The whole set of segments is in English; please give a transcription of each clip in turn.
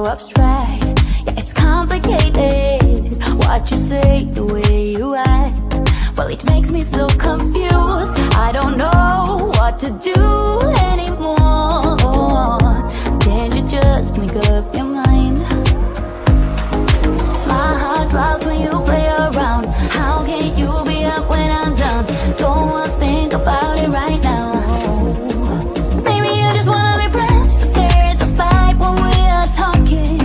abstract. Yeah, it's complicated what you say, the way you act. Well, it makes me so confused. I don't know what to do anymore. Can't you just make up your mind? My heart drops when you play around. How can you be up when I'm down? Don't wanna think about it right now. Maybe you just wanna be friends, but there's a fight when we are talking.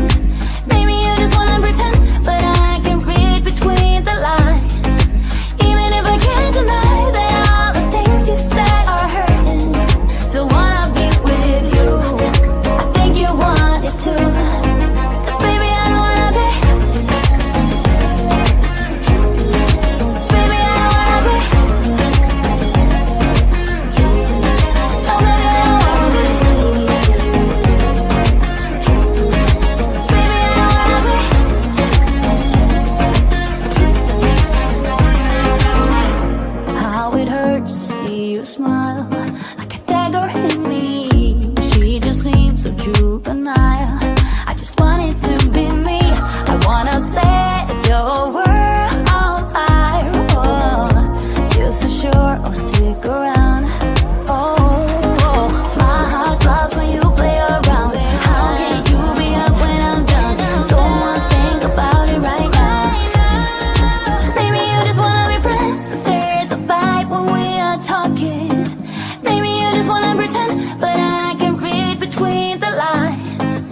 Maybe you just wanna pretend, but I can read between the lines. Even if I can't deny that all the things you said are hurting. Still wanna be with you. I think you want it too. 'Cause baby, I don't wanna be. Baby, I don't wanna be. No, baby, I don't wanna be. Baby, I don't wanna be. How it hurts to see you smile, like a dagger in me. She just seems so juvenile. I just want it to be me. I wanna set your world on fire. Oh, just so sure I'll stick around. Oh, my heart drops when you play around. How can you be up when I'm down? Don't wanna think about it right now. Maybe you just wanna be friends, but there's a fight when we are talking. Maybe you just wanna pretend, but I can read between the lines.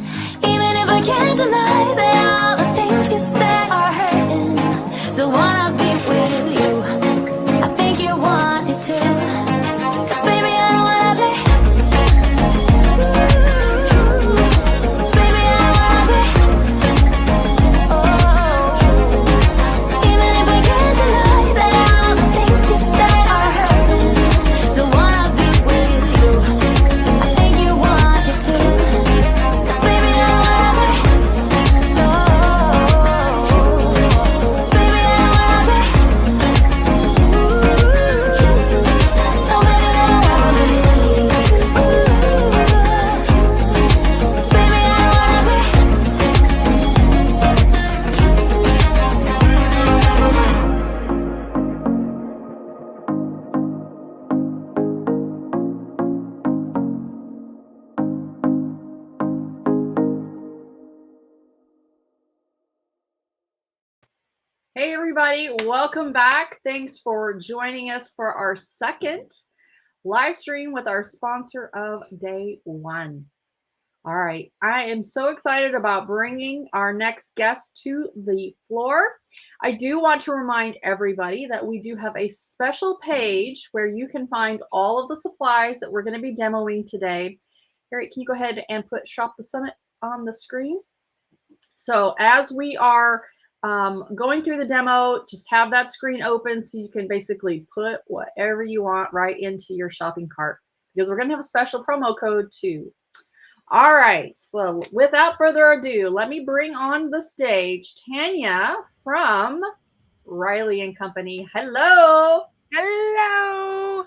Even if I can't deny that all the things you said are hurting. Still wanna be with you. I think you want it too. 'Cause baby, I don't wanna be. Baby, I don't wanna be. Oh, even if I can't deny that all the things you said are hurting. Still wanna be with you. I think you want it too. 'Cause baby, I don't wanna be. Oh, baby, I don't wanna be. No, baby, I don't wanna be. Baby, I don't wanna be. Hey everybody, welcome back. Thanks for joining us for our second live stream with our sponsor of day one. All right, I am so excited about bringing our next guest to the floor. I do want to remind everybody that we do have a special page where you can find all of the supplies that we're going to be demoing today. Harriet, can you go ahead and put Shop the Summit on the screen? So as we are going through the demo, just have that screen open so you can basically put whatever you want right into your shopping cart, because we're going to have a special promo code too. All right, so without further ado, let me bring on the stage Tanya from Riley and Company. Hello. Hello.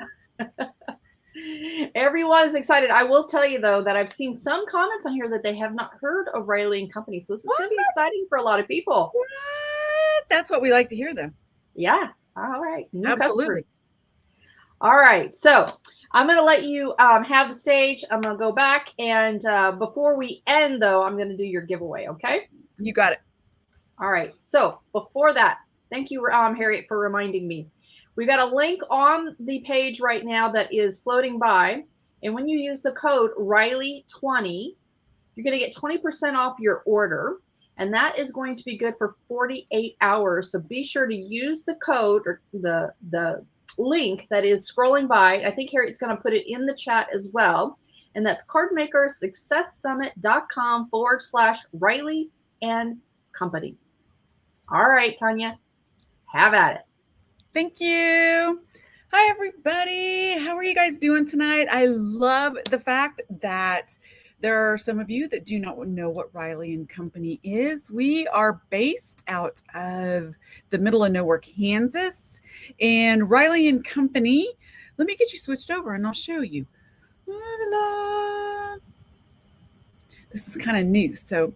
Everyone is excited. I will tell you though that I've seen some comments on here that they have not heard of Riley and Company, so this is going to be exciting for a lot of people. What? That's what we like to hear, though. Yeah. All right. New Absolutely. customers. All right. So I'm going to let you have the stage. I'm going to go back, and before we end, though, I'm going to do your giveaway. Okay. You got it. All right. So before that, thank you, Harriet, for reminding me. We've got a link on the page right now that is floating by. And when you use the code Riley20, you're going to get 20% off your order. And that is going to be good for 48 hours. So be sure to use the code or the link that is scrolling by. I think Harriet's going to put it in the chat as well. And that's cardmakersuccesssummit.com/Riley and Company. All right, Tanya, have at it. Thank you. Hi, everybody. How are you guys doing tonight? I love the fact that there are some of you that do not know what Riley and Company is. We are based out of the middle of nowhere, Kansas. And Riley and Company, let me get you switched over and I'll show you. La-la-la. This is kind of new. So,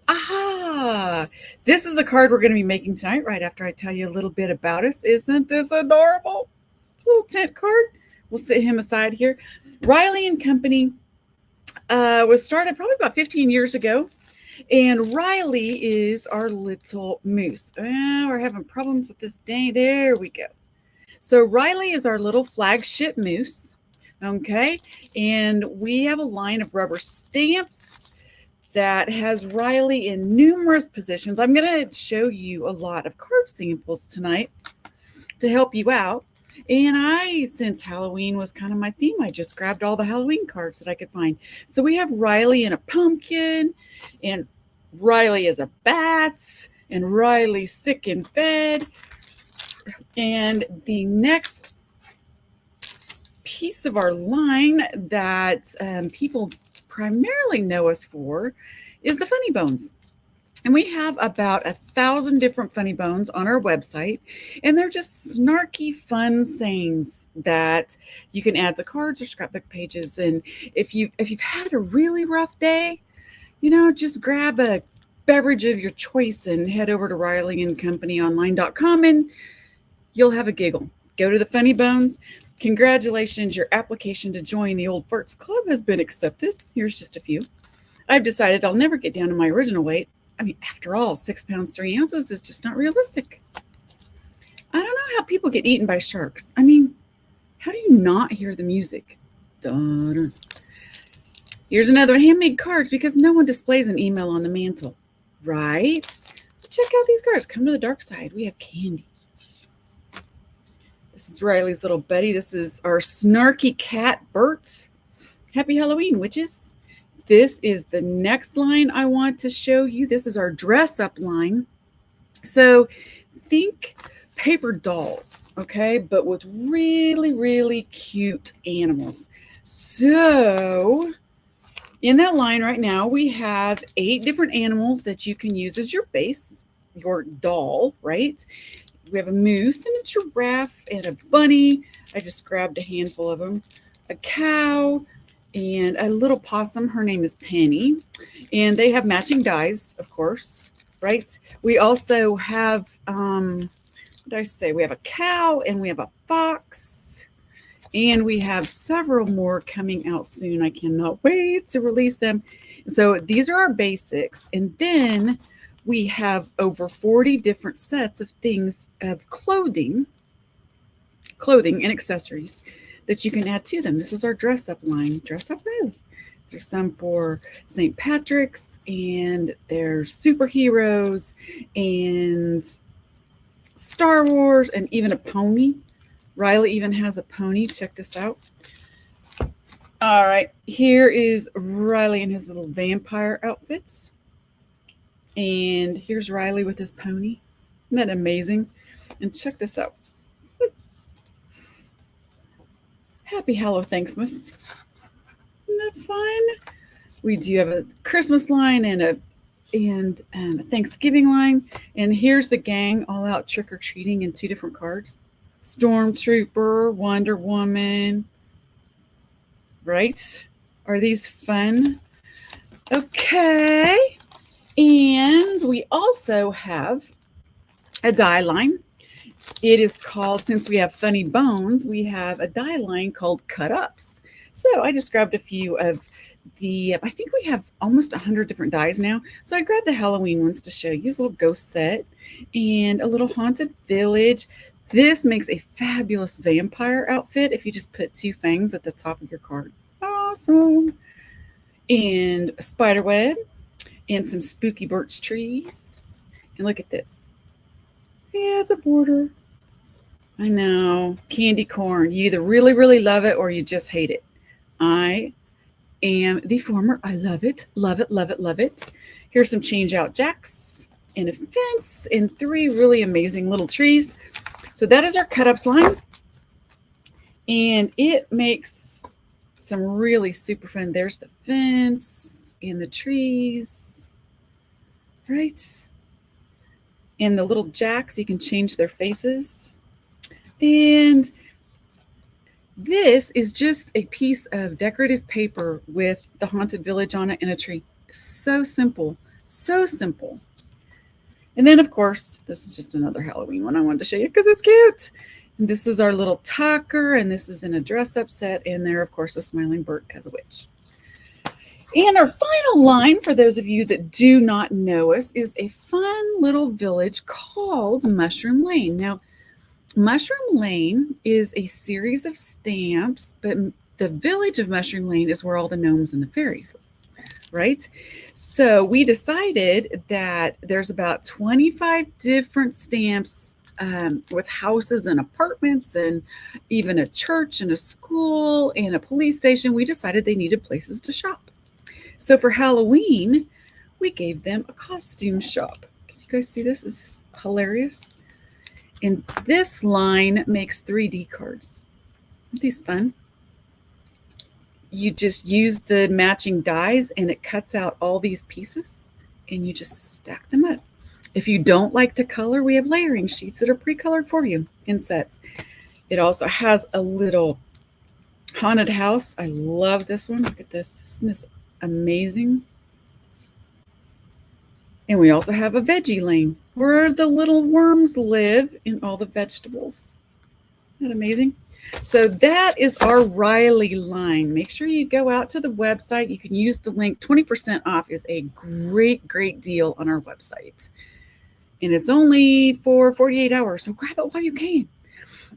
this is the card we're going to be making tonight, right after I tell you a little bit about us. Isn't this adorable? Little tent card. We'll set him aside here. Riley and Company was started probably about 15 years ago. And Riley is our little moose. We're having problems with this dang. There we go. So Riley is our little flagship moose. Okay. And we have a line of rubber stamps that has Riley in numerous positions. I'm going to show you a lot of card samples tonight to help you out. And since Halloween was kind of my theme, I just grabbed all the Halloween cards that I could find. So we have Riley in a pumpkin, and Riley is a bat, and Riley sick in bed. And the next piece of our line that people primarily know us for is the funny bones. And we have about 1,000 different funny bones on our website, and they're just snarky, fun sayings that you can add to cards or scrapbook pages. And if you've had a really rough day, just grab a beverage of your choice and head over to RileyandCompanyOnline.com, and you'll have a giggle. Go to the funny bones. Congratulations, your application to join the Old Farts Club has been accepted. Here's just a few. I've decided I'll never get down to my original weight. I mean, after all, 6 pounds, 3 ounces is just not realistic. I don't know how people get eaten by sharks. I mean, how do you not hear the music? Dun. Here's another handmade cards because no one displays an email on the mantle, right? Check out these cards. Come to the dark side. We have candy. This is Riley's little buddy. This is our snarky cat, Bert. Happy Halloween, witches. This is the next line I want to show you. This is our dress up line. So think paper dolls, okay, but with really, really cute animals. So in that line right now, we have 8 different animals that you can use as your base, your doll, right? We have a moose and a giraffe and a bunny. I just grabbed a handful of them. A cow, and a little possum. Her name is Penny. And they have matching dies, of course, right? We also have, what did I say? We have a cow, and we have a fox, and we have several more coming out soon. I cannot wait to release them. So these are our basics. And then we have over 40 different sets of things of clothing and accessories that you can add to them. This is our dress up line, Dress Up Riley. There's some for St. Patrick's, and there's superheroes and Star Wars, and even a pony. Riley even has a pony. Check this out. All right, here is Riley in his little vampire outfits. And here's Riley with his pony. Isn't that amazing? And check this out. Happy Hallow Thanksmas. Isn't that fun? We do have a Christmas line and a Thanksgiving line. And here's the gang all out trick-or-treating in 2 different cards. Stormtrooper, Wonder Woman. Right? Are these fun? Okay. And we also have a die line. It is called, since we have funny bones, we have a die line called Cut Ups. So I just grabbed a few of the, I think we have almost 100 different dies now. So I grabbed the Halloween ones to show you. A little ghost set and a little haunted village. This makes a fabulous vampire outfit if you just put 2 fangs at the top of your card. Awesome. And a spider web and some spooky birch trees. And look at this. Yeah, it's a border. I know. Candy corn. You either really, really love it or you just hate it. I am the former. I love it. Love it, love it, love it. Here's some change out jacks and a fence and 3 really amazing little trees. So that is our cut ups line. And it makes some really super fun. There's the fence and the trees. Right? And the little jacks, you can change their faces. And this is just a piece of decorative paper with the haunted village on it and a tree. So simple, so simple. And then, of course, this is just another Halloween one I wanted to show you because it's cute. And this is our little Tucker, and this is in a dress-up set. And there, of course, a smiling Bert as a witch. And our final line, for those of you that do not know us, is a fun little village called Mushroom Lane. Now, Mushroom Lane is a series of stamps, but the village of Mushroom Lane is where all the gnomes and the fairies live. Right? So we decided that there's about 25 different stamps with houses and apartments and even a church and a school and a police station. We decided they needed places to shop. So for Halloween, we gave them a costume shop. Can you guys see this? This is hilarious. And this line makes 3D cards. Aren't these fun? You just use the matching dies and it cuts out all these pieces and you just stack them up. If you don't like to color, we have layering sheets that are pre-colored for you in sets. It also has a little haunted house. I love this one. Look at this. Isn't this amazing? And we also have a veggie lane where the little worms live in all the vegetables. Isn't that amazing? So that is our Riley line. Make sure you go out to the website. You can use the link. 20% off is a great, great deal on our website. And it's only for 48 hours, so grab it while you can.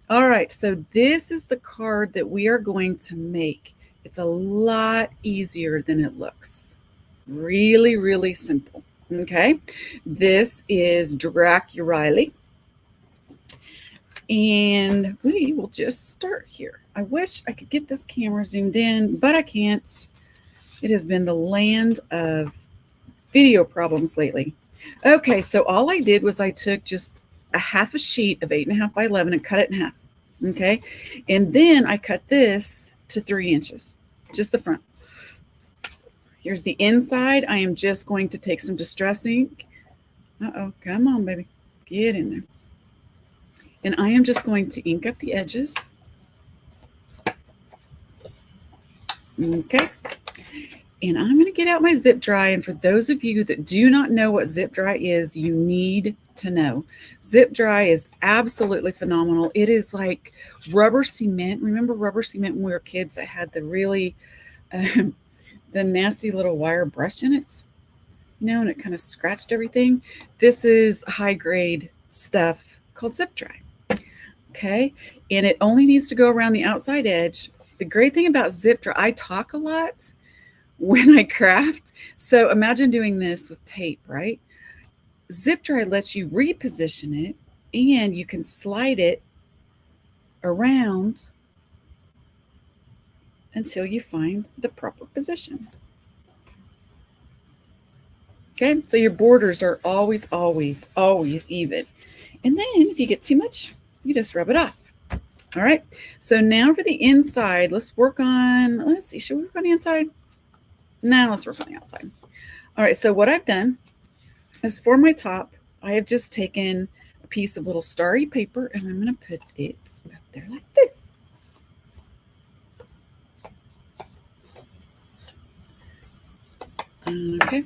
All right, so this is the card that we are going to make. It's a lot easier than it looks. Really, really simple, okay? This is Riley. And we will just start here. I wish I could get this camera zoomed in, but I can't. It has been the land of video problems lately. Okay, so all I did was I took just a half a sheet of 8.5 by 11 and cut it in half. Okay, and then I cut this to 3 inches, just the front. Here's the inside. I am just going to take some distress ink. Uh-oh, come on, baby. Get in there. And I am just going to ink up the edges. Okay. And I'm going to get out my zip dry. And for those of you that do not know what zip dry is, you need to know. Zip dry is absolutely phenomenal. It is like rubber cement. Remember rubber cement when we were kids that had the really, the nasty little wire brush in it? You know, and it kind of scratched everything. This is high grade stuff called zip dry. Okay, and it only needs to go around the outside edge. The great thing about zip dry, I talk a lot when I craft. So imagine doing this with tape, right? Zip dry lets you reposition it and you can slide it around until you find the proper position. Okay, so your borders are always, always, always even. And then if you get too much, you just rub it off. All right. So now for the inside, let's work on, let's see, should we work on the inside? No, let's work on the outside. All right. So what I've done is for my top, I have just taken a piece of little starry paper and I'm going to put it up there like this. Okay.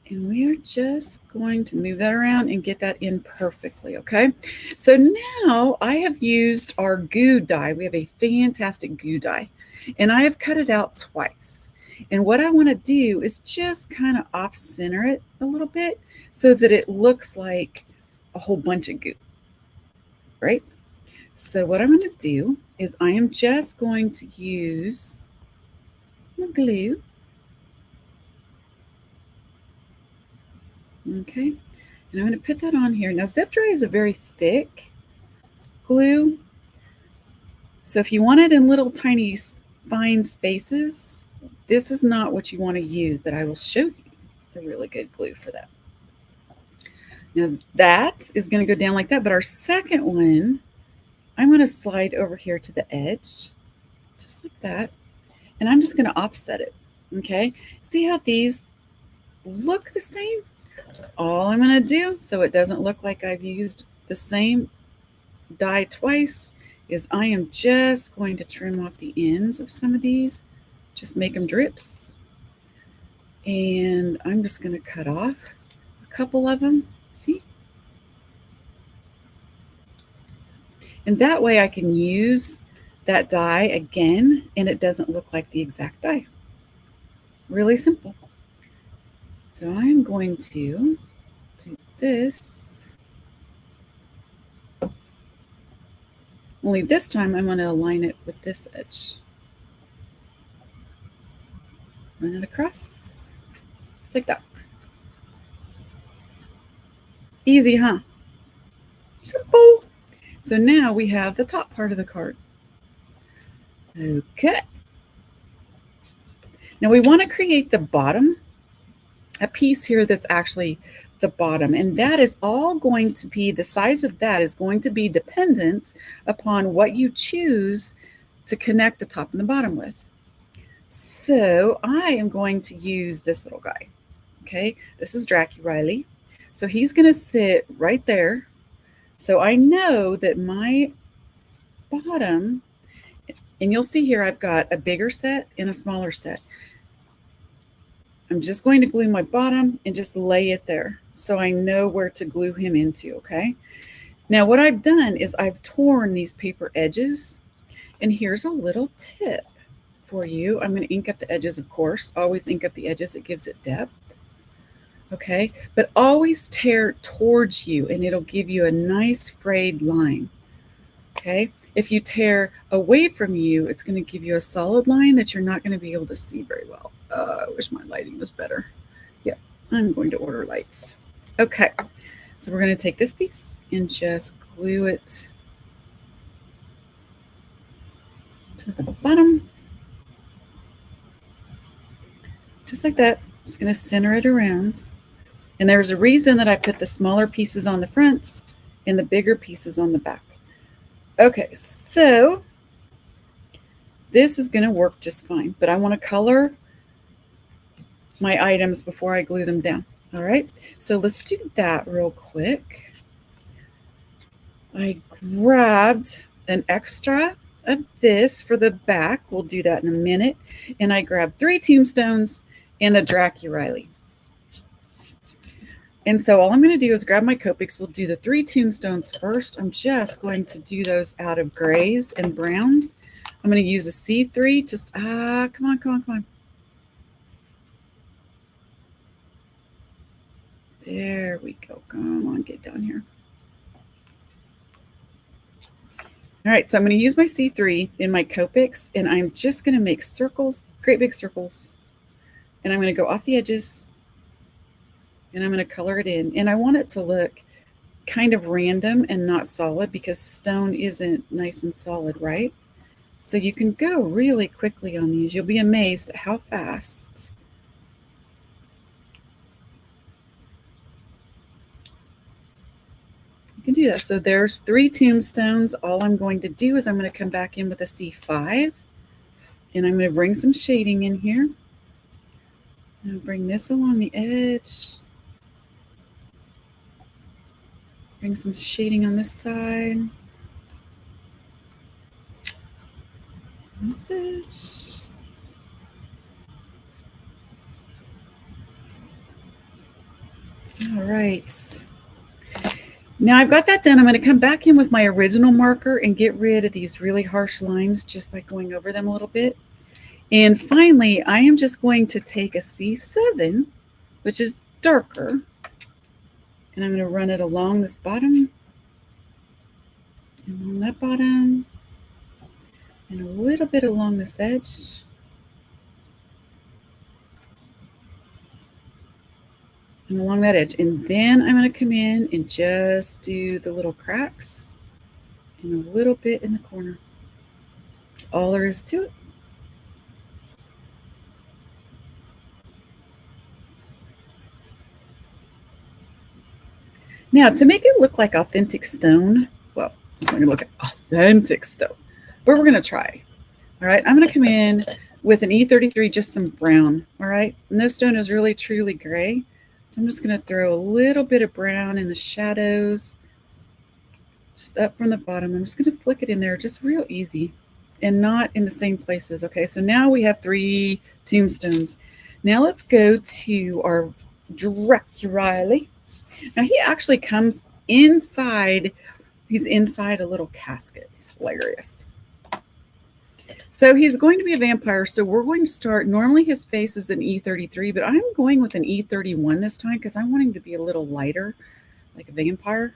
And we are just going to move that around and get that in perfectly, okay? So now I have used our goo die. We have a fantastic goo die. And I have cut it out twice. And what I want to do is just kind of off-center it a little bit so that it looks like a whole bunch of goo, right? So what I'm going to do is I am just going to use my glue. Okay, and I'm going to put that on here. Now, zip dry is a very thick glue. So if you want it in little tiny fine spaces, this is not what you want to use, but I will show you a really good glue for that. Now, that is going to go down like that, but our second one, I'm going to slide over here to the edge, just like that, and I'm just going to offset it, okay? See how these look the same? All I'm going to do, so it doesn't look like I've used the same die twice, is I am just going to trim off the ends of some of these, just make them drips. And I'm just going to cut off a couple of them, see? And that way I can use that die again and it doesn't look like the exact die. Really simple. So I'm going to do this. Only this time I'm going to align it with this edge. Run it across. Just like that. Easy, huh? Simple. So now we have the top part of the card. Okay. Now we want to create the bottom, a piece here that's actually the bottom, and that is all going to be, the size of that is going to be dependent upon what you choose to connect the top and the bottom with. So I am going to use this little guy. Okay, this is Dracky Riley. So he's going to sit right there. So I know that my bottom, and you'll see here I've got a bigger set and a smaller set. I'm just going to glue my bottom and just lay it there so I know where to glue him into, okay? Now what I've done is I've torn these paper edges, and here's a little tip for you. I'm going to ink up the edges, of course. Always ink up the edges. It gives it depth. Okay, but always tear towards you and it'll give you a nice frayed line. Okay, if you tear away from you, it's going to give you a solid line that you're not going to be able to see very well. I wish my lighting was better. Yeah, I'm going to order lights. Okay, so we're going to take this piece and just glue it to the bottom. Just like that. Just going to center it around. And there's a reason that I put the smaller pieces on the fronts and the bigger pieces on the back. Okay, so this is going to work just fine, but I want to color my items before I glue them down. All right, so let's do that real quick. I grabbed an extra of this for the back. We'll do that in a minute. And I grabbed 3 tombstones and the Dracky Riley. And so all I'm going to do is grab my Copics. We'll do the 3 tombstones first. I'm just going to do those out of grays and browns. I'm going to use a C3. Just, come on. There we go. Come on, get down here. All right, so I'm going to use my C3 in my Copics, and I'm just going to make circles, great big circles. And I'm going to go off the edges. And I'm going to color it in. And I want it to look kind of random and not solid because stone isn't nice and solid, right? So you can go really quickly on these. You'll be amazed at how fast. You can do that. So there's 3 tombstones. All I'm going to do is I'm going to come back in with a C5. And I'm going to bring some shading in here. I'm going to bring this along the edge. Bring some shading on this side. What's this? All right. Now I've got that done. I'm going to come back in with my original marker and get rid of these really harsh lines just by going over them a little bit. And finally, I am just going to take a C7, which is darker. And I'm going to run it along this bottom, and along that bottom, and a little bit along this edge. And along that edge. And then I'm going to come in and just do the little cracks and a little bit in the corner. All there is to it. Now, to make it look like authentic stone, well, it's not going to look like authentic stone, but we're going to try. All right, I'm going to come in with an E33, just some brown. All right, and this stone is really, truly gray. So I'm just going to throw a little bit of brown in the shadows. just up from the bottom. I'm just going to flick it in there just real easy and not in the same places. Okay, so now we have 3 tombstones. Now let's go to our Director Riley. Now he actually comes inside, he's inside a little casket. He's hilarious. So he's going to be a vampire. So we're going to start, normally his face is an E33, but I'm going with an E31 this time because I want him to be a little lighter, like a vampire.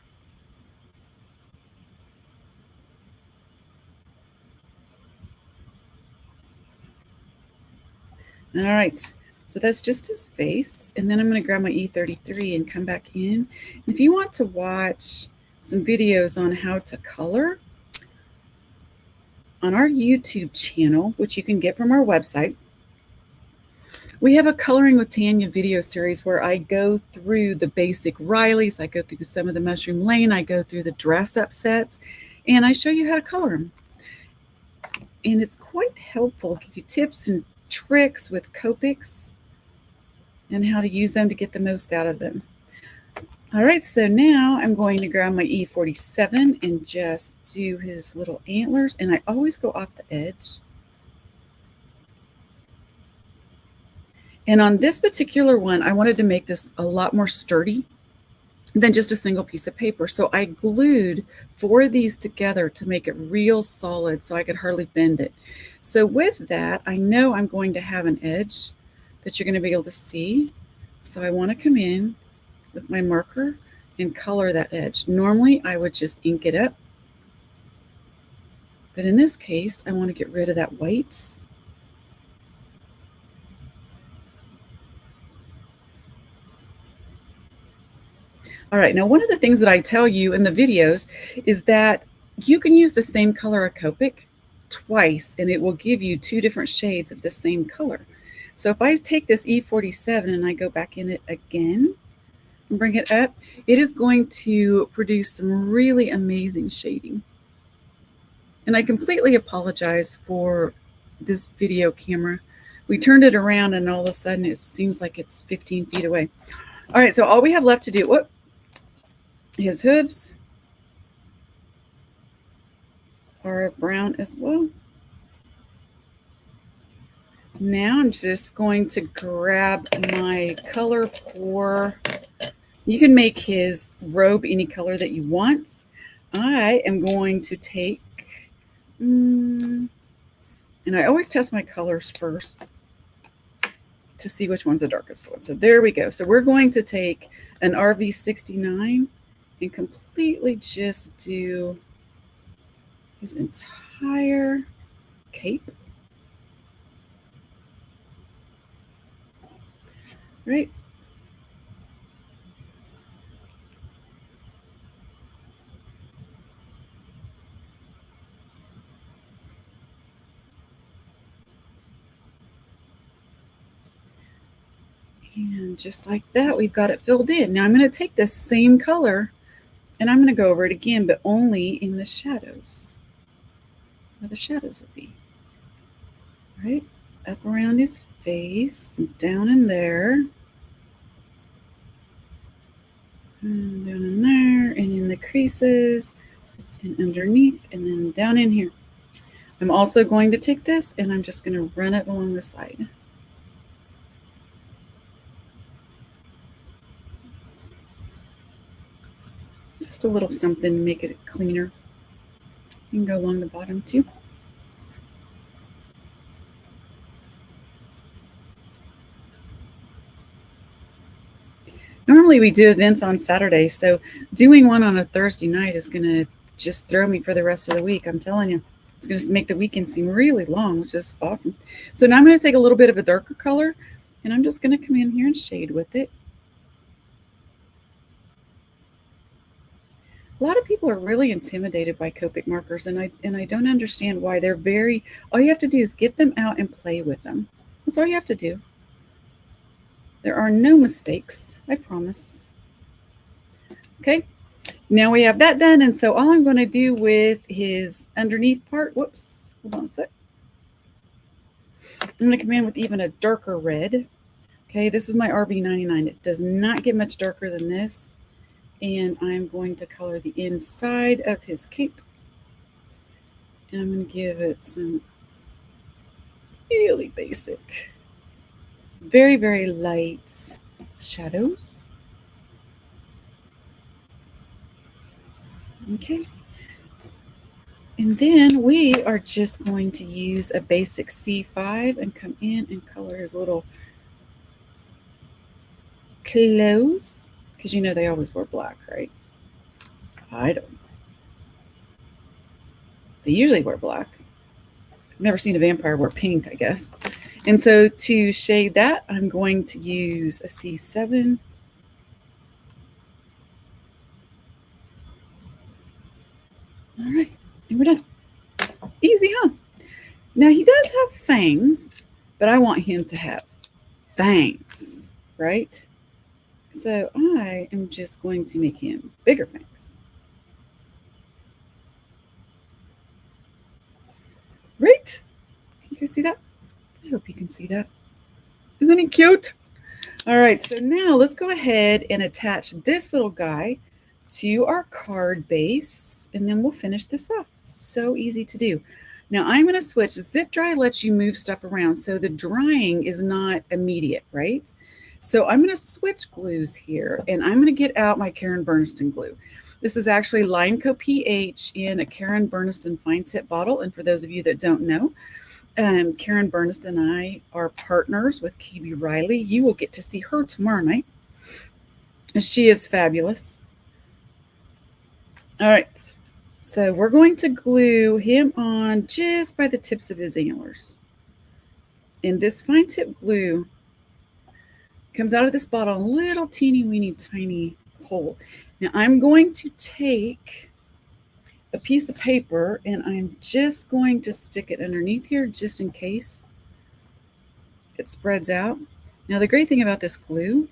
All right, so that's just his face. And then I'm going to grab my E33 and come back in. If you want to watch some videos on how to color on our YouTube channel, which you can get from our website, we have a Coloring with Tanya video series where I go through the basic Rileys, I go through some of the Mushroom Lane, I go through the dress-up sets, and I show you how to color them. And it's quite helpful, give you tips and tricks with Copics and how to use them to get the most out of them. All right, so now I'm going to grab my E47 and just do his little antlers, and I always go off the edge. And on this particular one, I wanted to make this a lot more sturdy than just a single piece of paper. So I glued 4 of these together to make it real solid so I could hardly bend it. So with that, I know I'm going to have an edge that you're going to be able to see. So I want to come in with my marker and color that edge. Normally I would just ink it up, but in this case, I want to get rid of that white. All right, now one of the things that I tell you in the videos is that you can use the same color of Copic twice and it will give you 2 different shades of the same color. So if I take this E47 and I go back in it again and bring it up, it is going to produce some really amazing shading. And I completely apologize for this video camera. We turned it around and all of a sudden it seems like it's 15 feet away. All right, so all we have left to do, his hooves are brown as well. Now I'm just going to grab my color for, you can make his robe any color that you want. I am going to take, and I always test my colors first to see which one's the darkest one. So there we go. So we're going to take an RV69 and completely just do his entire cape. Right. And just like that, we've got it filled in. Now I'm going to take this same color and I'm going to go over it again, but only in the shadows, where the shadows will be. Right? Up around his face, and down in there, and down in there, and in the creases, and underneath, and then down in here. I'm also going to take this and I'm just going to run it along the side. Just a little something to make it cleaner. You can go along the bottom too. Normally we do events on Saturday, so doing one on a Thursday night is going to just throw me for the rest of the week. I'm telling you, it's going to make the weekend seem really long, which is awesome. So now I'm going to take a little bit of a darker color and I'm just going to come in here and shade with it. A lot of people are really intimidated by Copic markers, and I don't understand why. They're very, all you have to do is get them out and play with them. That's all you have to do. There are no mistakes, I promise. Okay, now we have that done, and so all I'm going to do with his underneath part, whoops, hold on a sec. I'm going to come in with even a darker red. Okay, this is my RV99. It does not get much darker than this. And I'm going to color the inside of his cape. And I'm going to give it some really basic, very, very light shadows. Okay. And then we are just going to use a basic C5 and come in and color his little clothes, because you know they always wear black, right? I don't. They usually wear black. I've never seen a vampire wear pink, I guess. And so to shade that, I'm going to use a C7. All right, and we're done. Easy, huh? Now he does have fangs, but I want him to have fangs, right? So I am just going to make him bigger fangs. Right? You guys see that? I hope you can see that. Isn't he cute? All right, so now let's go ahead and attach this little guy to our card base, and then we'll finish this off. So easy to do. Now I'm going to switch. Zip dry lets you move stuff around, so the drying is not immediate, right? So I'm going to switch glues here, and I'm going to get out my Karen Berniston glue. This is actually Limeco PH in a Karen Berniston fine tip bottle. And for those of you that don't know, Karen Berniston and I are partners with Kiwi Riley. You will get to see her tomorrow night. And she is fabulous. All right. So we're going to glue him on just by the tips of his antlers. And this fine tip glue comes out of this bottle, a little teeny weeny tiny hole. Now I'm going to take a piece of paper and I'm just going to stick it underneath here just in case it spreads out. Now the great thing about this glue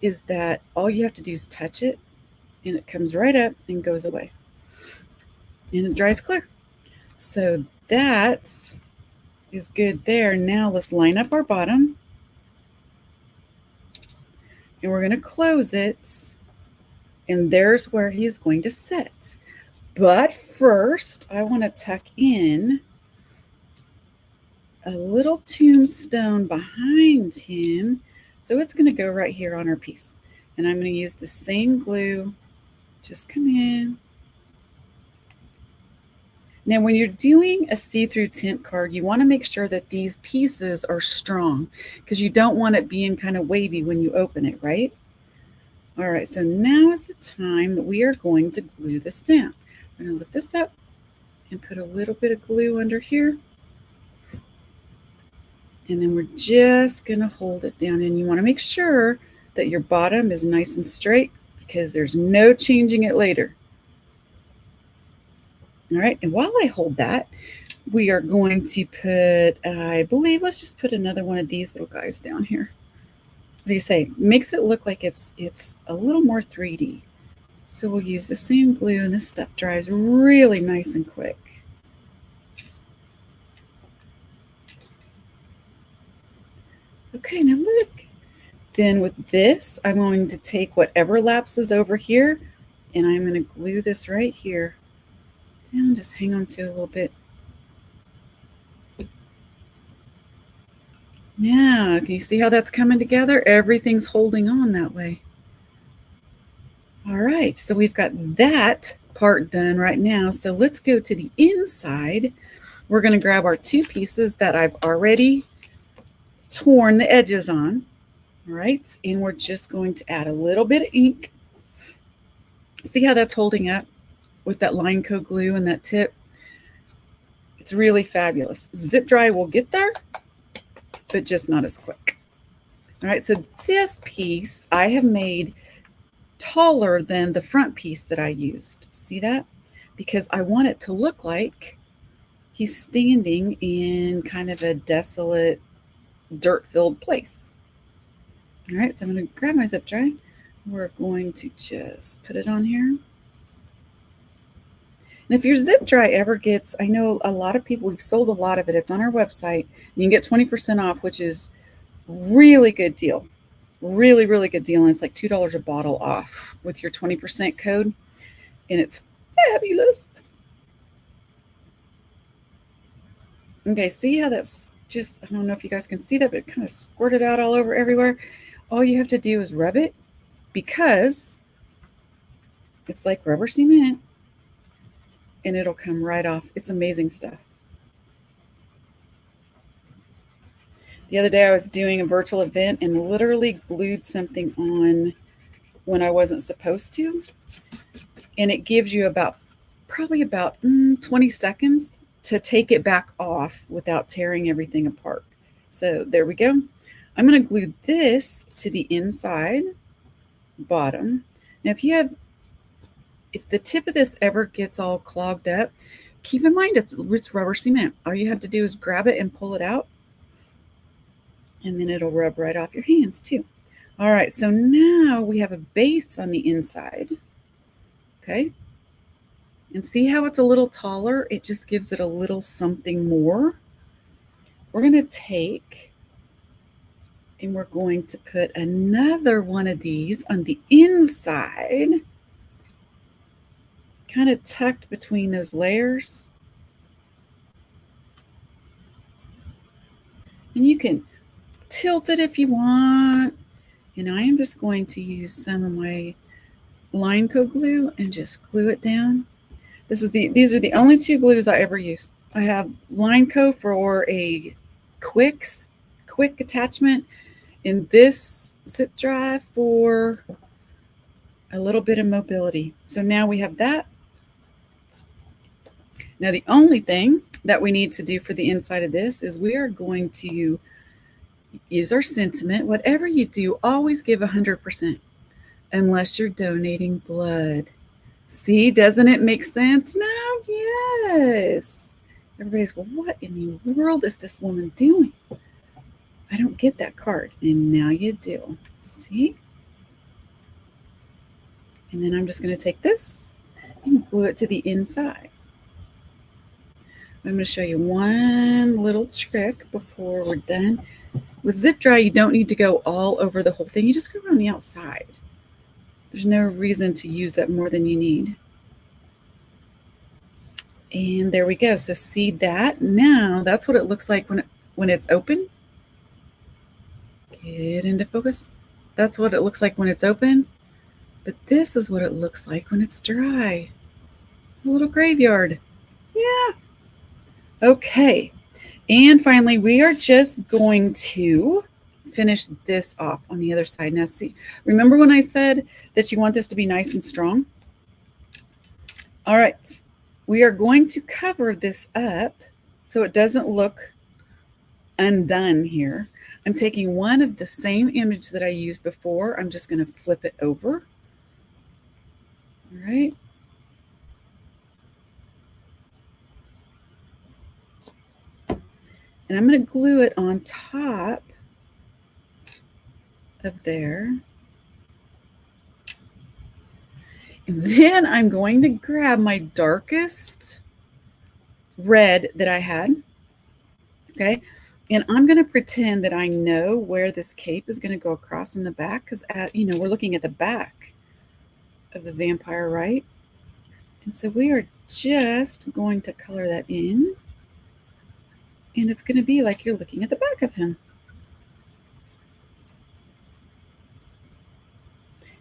is that all you have to do is touch it and it comes right up and goes away. And it dries clear. So that is good there. Now let's line up our bottom. And we're going to close it. And there's where he's going to sit. But first, I want to tuck in a little tombstone behind him. So it's going to go right here on our piece. And I'm going to use the same glue. Just come in. Now, when you're doing a see-through tint card, you want to make sure that these pieces are strong because you don't want it being kind of wavy when you open it, right? All right, so now is the time that we are going to glue this down. We're going to lift this up and put a little bit of glue under here. And then we're just going to hold it down. And you want to make sure that your bottom is nice and straight because there's no changing it later. All right, and while I hold that, we are going to put, I believe, let's just put another one of these little guys down here. What do you say? Makes it look like it's a little more 3D. So we'll use the same glue, and this stuff dries really nice and quick. Okay, now look. Then with this, I'm going to take whatever lapses over here, and I'm going to glue this right here. Down, just hang on to it a little bit. Now, can you see how that's coming together? Everything's holding on that way. All right, so we've got that part done right now. So let's go to the inside. We're going to grab our two pieces that I've already torn the edges on. All right, and we're just going to add a little bit of ink. See how that's holding up with that Limeco glue and that tip? It's really fabulous. Zip dry will get there, but just not as quick. All right, so this piece I have made taller than the front piece that I used. See that? Because I want it to look like he's standing in kind of a desolate, dirt-filled place. All right, so I'm going to grab my zip dry. We're going to just put it on here. And if your zip dry ever gets, I know a lot of people, we've sold a lot of it. It's on our website. You can get 20% off, which is really good deal. Really, really good deal. And it's like $2 a bottle off with your 20% code. And it's fabulous. Okay, see how that's just, I don't know if you guys can see that, but it kind of squirted out all over everywhere. All you have to do is rub it because it's like rubber cement and it'll come right off. It's amazing stuff. The other day I was doing a virtual event and literally glued something on when I wasn't supposed to. And it gives you probably about 20 seconds to take it back off without tearing everything apart. So there we go. I'm going to glue this to the inside bottom. Now if the tip of this ever gets all clogged up, keep in mind it's rubber cement. All you have to do is grab it and pull it out, and then it'll rub right off your hands too. All right, so now we have a base on the inside. Okay. And see how it's a little taller? It just gives it a little something more. We're going to take and we're going to put another one of these on the inside, kind of tucked between those layers. And you can tilt it if you want. And I am just going to use some of my line co glue and just glue it down. These are the only two glues I ever use. I have line co for a quick attachment, and this zip drive for a little bit of mobility. So now we have that. Now the only thing that we need to do for the inside of this is we are going to use our sentiment. Whatever you do, always give 100% unless you're donating blood. See, doesn't it make sense now? Yes. Everybody's going, what in the world is this woman doing? I don't get that card. And now you do. See? And then I'm just going to take this and glue it to the inside. I'm going to show you one little trick before we're done. With zip dry, you don't need to go all over the whole thing. You just go around the outside. There's no reason to use that more than you need. And there we go. So see that? Now that's what it looks like when it's open. Get into focus. That's what it looks like when it's open. But this is what it looks like when it's dry. A little graveyard. Yeah. Okay. And finally, we are just going to finish this off on the other side. Now see, remember when I said that you want this to be nice and strong? All right, we are going to cover this up so it doesn't look undone here. I'm taking one of the same image that I used before. I'm just going to flip it over. All right. And I'm going to glue it on top of there. And then I'm going to grab my darkest red that I had. Okay. And I'm going to pretend that I know where this cape is going to go across in the back, because we're looking at the back of the vampire, right? And so we are just going to color that in. And it's going to be like you're looking at the back of him.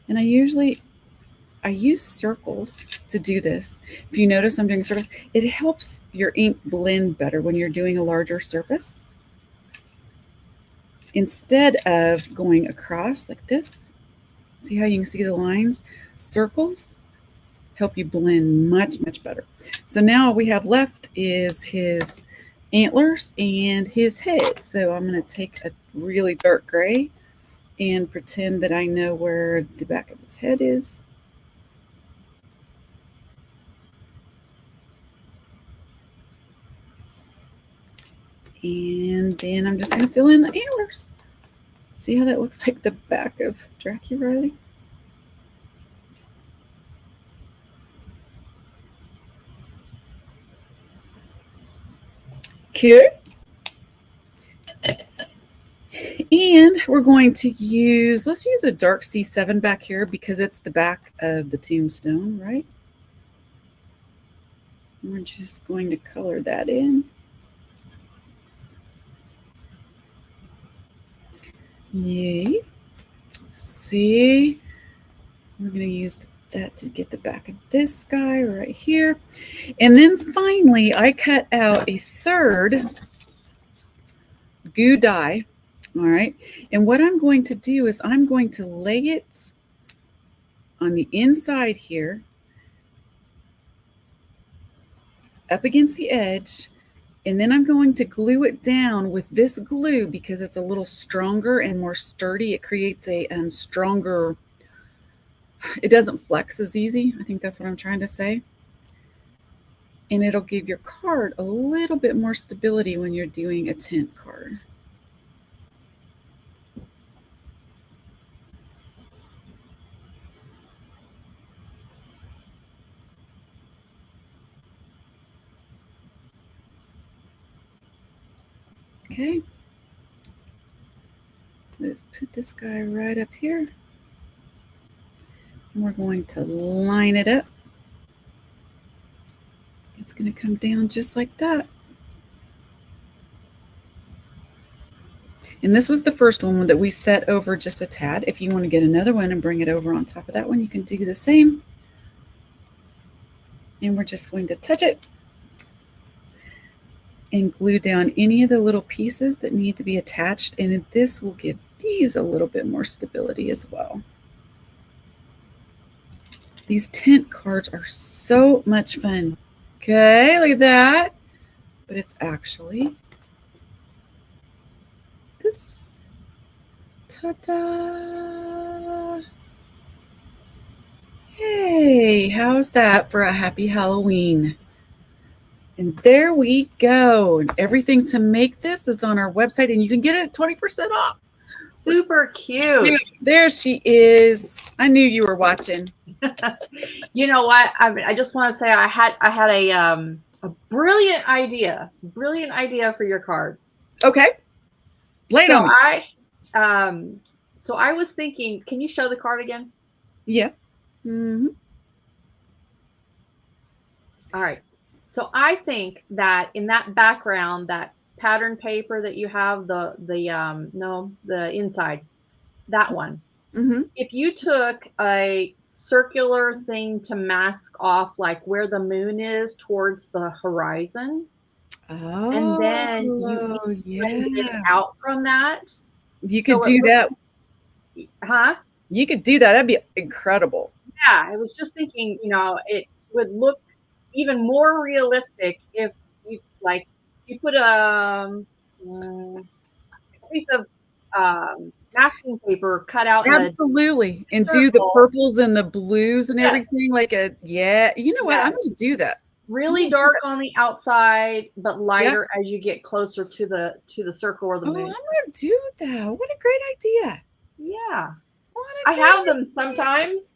And I use circles to do this. If you notice I'm doing circles, it helps your ink blend better when you're doing a larger surface. Instead of going across like this, see how you can see the lines? Circles help you blend much, much better. So now all we have left is his antlers and his head. So I'm going to take a really dark gray and pretend that I know where the back of his head is. And then I'm just going to fill in the antlers. See how that looks like the back of Dracula Riley? Okay. And we're going to use, let's use a dark C7 back here because it's the back of the tombstone, right? We're just going to color that in. Yay. See, we're going to use that to get the back of this guy right here. And then finally, I cut out a third goo die. All right. And what I'm going to do is I'm going to lay it on the inside here, up against the edge. And then I'm going to glue it down with this glue because it's a little stronger and more sturdy. It creates a stronger, it doesn't flex as easy. I think that's what I'm trying to say. And it'll give your card a little bit more stability when you're doing a tint card. Okay. Let's put this guy right up here. And we're going to line it up. It's going to come down just like that. And this was the first one that we set over just a tad. If you want to get another one and bring it over on top of that one, you can do the same. And we're just going to touch it and glue down any of the little pieces that need to be attached. And this will give these a little bit more stability as well. These tint cards are so much fun. Okay, look at that. But it's actually this. Ta-da! Hey, how's that for a happy Halloween? And there we go. And everything to make this is on our website, and you can get it at 20% off. Super cute. There she is. I knew you were watching. You know what? I just want to say I had a brilliant idea for your card. Okay. Lay it on me. So I was thinking, can you show the card again? Yeah. Mm-hmm. All right. So I think that in that background, that pattern paper that you have, the inside, that one. Mm-hmm. If you took a circular thing to mask off like where the moon is towards the horizon, and then you blend it out from that. You could do that. Huh? You could do that. That'd be incredible. Yeah, I was just thinking, it would look even more realistic if you put a piece of masking paper cut out. Absolutely. And do the purples and the blues and everything like a, you know what? I'm going to do that. Really dark on the outside, but lighter as you get closer to the circle or the moon. I'm going to do that. What a great idea. Yeah. I have them sometimes.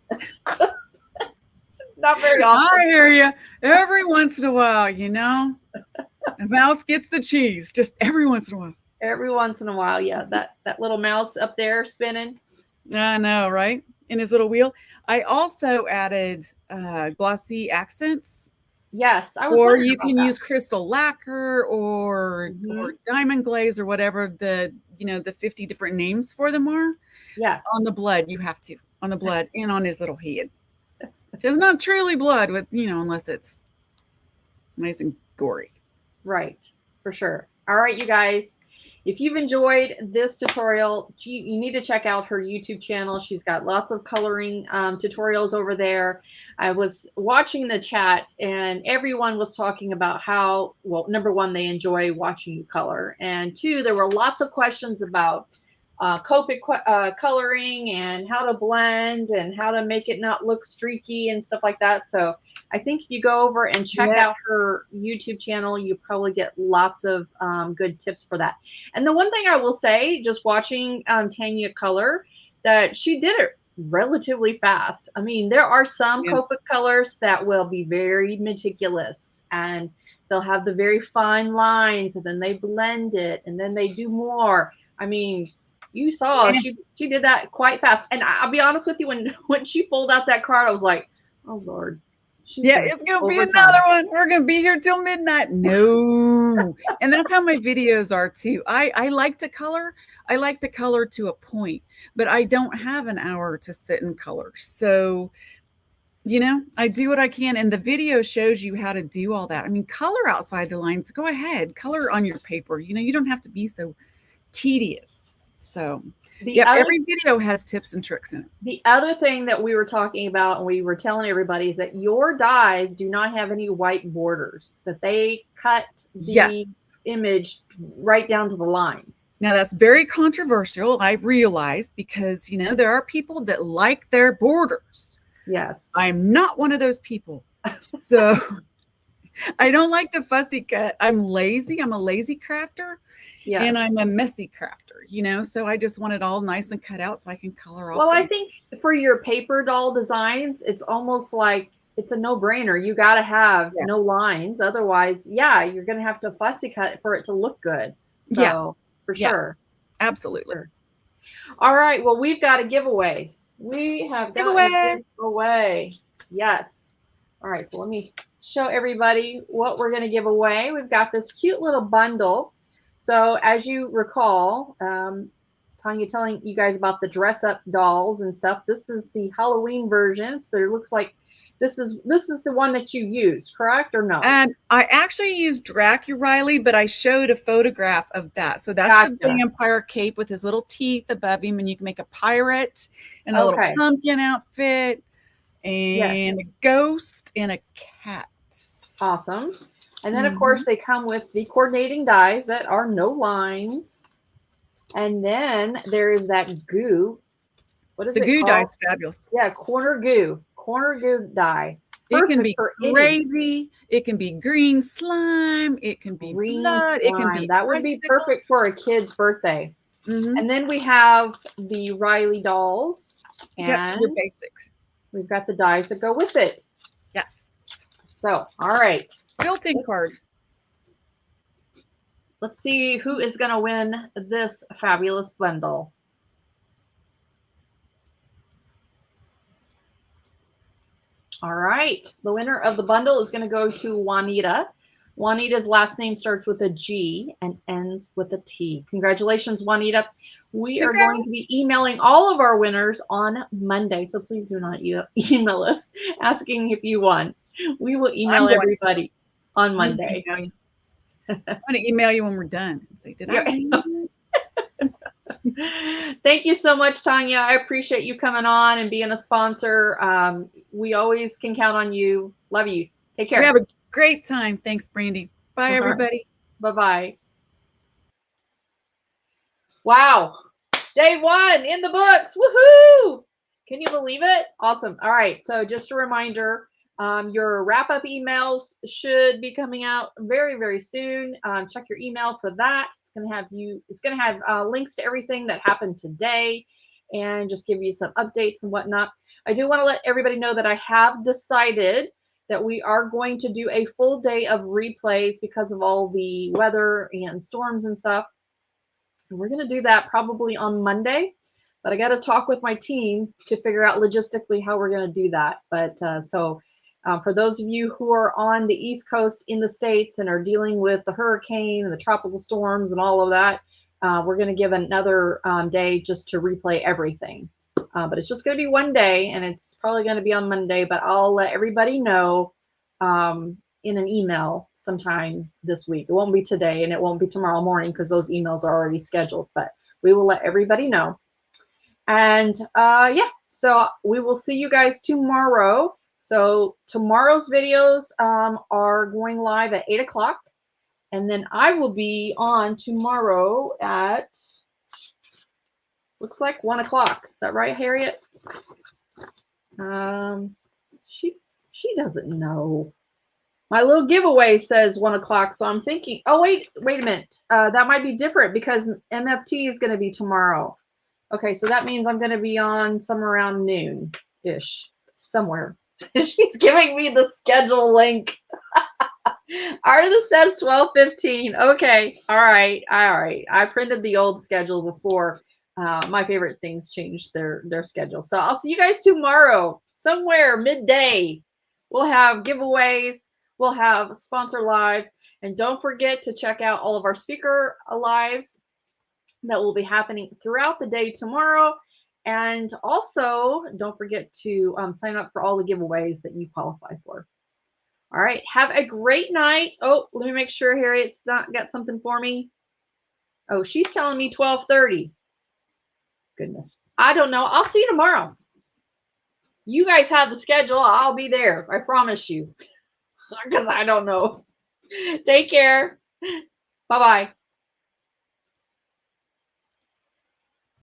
Not very often. I hear you. Every once in a while, a mouse gets the cheese just every once in a while. Every once in a while, yeah. That little mouse up there spinning. I know, right? In his little wheel. I also added glossy accents. Yes, or you can use crystal lacquer or diamond glaze or whatever the 50 different names for them are. Yes. On the blood, you have to. On the blood and on his little head. It's not truly blood with, unless it's nice and gory. Right, for sure. All right, you guys. If you've enjoyed this tutorial, you need to check out her YouTube channel. She's got lots of coloring tutorials over there. I was watching the chat and everyone was talking about how, well, number one, they enjoy watching you color. And two, there were lots of questions about Copic coloring and how to blend and how to make it not look streaky and stuff like that. So I think if you go over and check out her YouTube channel, you probably get lots of good tips for that. And the one thing I will say, just watching Tanya color, that she did it relatively fast. I mean, there are some Copic colors that will be very meticulous and they'll have the very fine lines and then they blend it and then they do more. I mean, You saw Yeah. she did that quite fast. And I'll be honest with you, when she pulled out that card, I was like, oh Lord, she's Yeah, gonna it's gonna be overtime. another one. We're gonna be here till midnight. No. And that's how my videos are too. I like to color. I like to color to a point, but I don't have an hour to sit and color. So, I do what I can. And the video shows you how to do all that. I mean, color outside the lines. Go ahead, color on your paper. You don't have to be so tedious. So, The yep, other every video has tips and tricks in it. the other thing that we were talking about and we were telling everybody is that your dies do not have any white borders, that they cut the Yes. image right down to the line. Now that's very controversial, I realize, because there are people that like their borders. Yes. I'm not one of those people. So I don't like to fussy cut. I'm lazy. I'm a lazy crafter. Yes. And I'm a messy crafter, so I just want it all nice and cut out so I can color off. Well, I think for your paper doll designs, it's almost like it's a no-brainer. You got to have no lines. Otherwise, you're going to have to fussy cut for it to look good. So, for sure. Absolutely. Sure. All right. Well, we've got a giveaway. We have got a giveaway. Yes. All right. So let me show everybody what we're going to give away. We've got this cute little bundle. So as you recall, Tanya telling you guys about the dress up dolls and stuff. This is the Halloween version. So it looks like this is the one that you used, correct or no? I actually used Dracula Riley, but I showed a photograph of that. So that's the vampire cape with his little teeth above him, and you can make a pirate and a little pumpkin outfit and a ghost and a cat. Awesome. And then, of course, they come with the coordinating dies that are no lines. And then there is that goo. What is it called? The goo die is fabulous. Yeah, corner goo die. It can be gravy. It can be green slime. It can be blood. It can be that would be perfect for a kid's birthday. And then we have the Riley dolls. And your basics. We've got the dies that go with it. Yes. So, all right. Built-in card. Let's see who is going to win this fabulous bundle. All right. The winner of the bundle is going to go to Juanita. Juanita's last name starts with a G and ends with a T. Congratulations, Juanita. We are going to be emailing all of our winners on Monday, so please do not email us asking if you won. We will email everybody on Monday. I'm going to email you when we're done and say, did I win? Thank you so much, Tanya. I appreciate you coming on and being a sponsor. We always can count on you. Love you. Take care. We have a great time. Thanks, Brandy. Bye, everybody. Bye-bye. Wow. Day 1 in the books. Woohoo! Can you believe it? Awesome. All right. So just a reminder, your wrap-up emails should be coming out very, very soon. Check your email for that. It's going to have links to everything that happened today and just give you some updates and whatnot. I do want to let everybody know that I have decided that we are going to do a full day of replays because of all the weather and storms and stuff. And we're going to do that probably on Monday, but I got to talk with my team to figure out logistically how we're going to do that. But for those of you who are on the East Coast in the States and are dealing with the hurricane and the tropical storms and all of that, we're going to give another day just to replay everything. But it's just going to be one day, and it's probably going to be on Monday, but I'll let everybody know in an email sometime this week. It won't be today, and it won't be tomorrow morning because those emails are already scheduled, but we will let everybody know. And so we will see you guys tomorrow. So tomorrow's videos are going live at 8 o'clock, and then I will be on tomorrow at looks like 1 o'clock. Is that right, Harriet? She doesn't know. My little giveaway says 1 o'clock, so I'm thinking, oh, wait a minute. That might be different because MFT is going to be tomorrow. Okay, so that means I'm going to be on somewhere around noon-ish, somewhere. She's giving me the schedule link. Artist says 12:15. Okay, all right. I printed the old schedule before my favorite things changed their schedule. So I'll see you guys tomorrow, somewhere midday. We'll have giveaways. We'll have sponsor lives. And don't forget to check out all of our speaker lives that will be happening throughout the day tomorrow. And also, don't forget to sign up for all the giveaways that you qualify for. All right. Have a great night. Oh, let me make sure Harriet's got something for me. Oh, she's telling me 12:30. Goodness. I don't know. I'll see you tomorrow. You guys have the schedule. I'll be there. I promise you. Because I don't know. Take care. Bye-bye.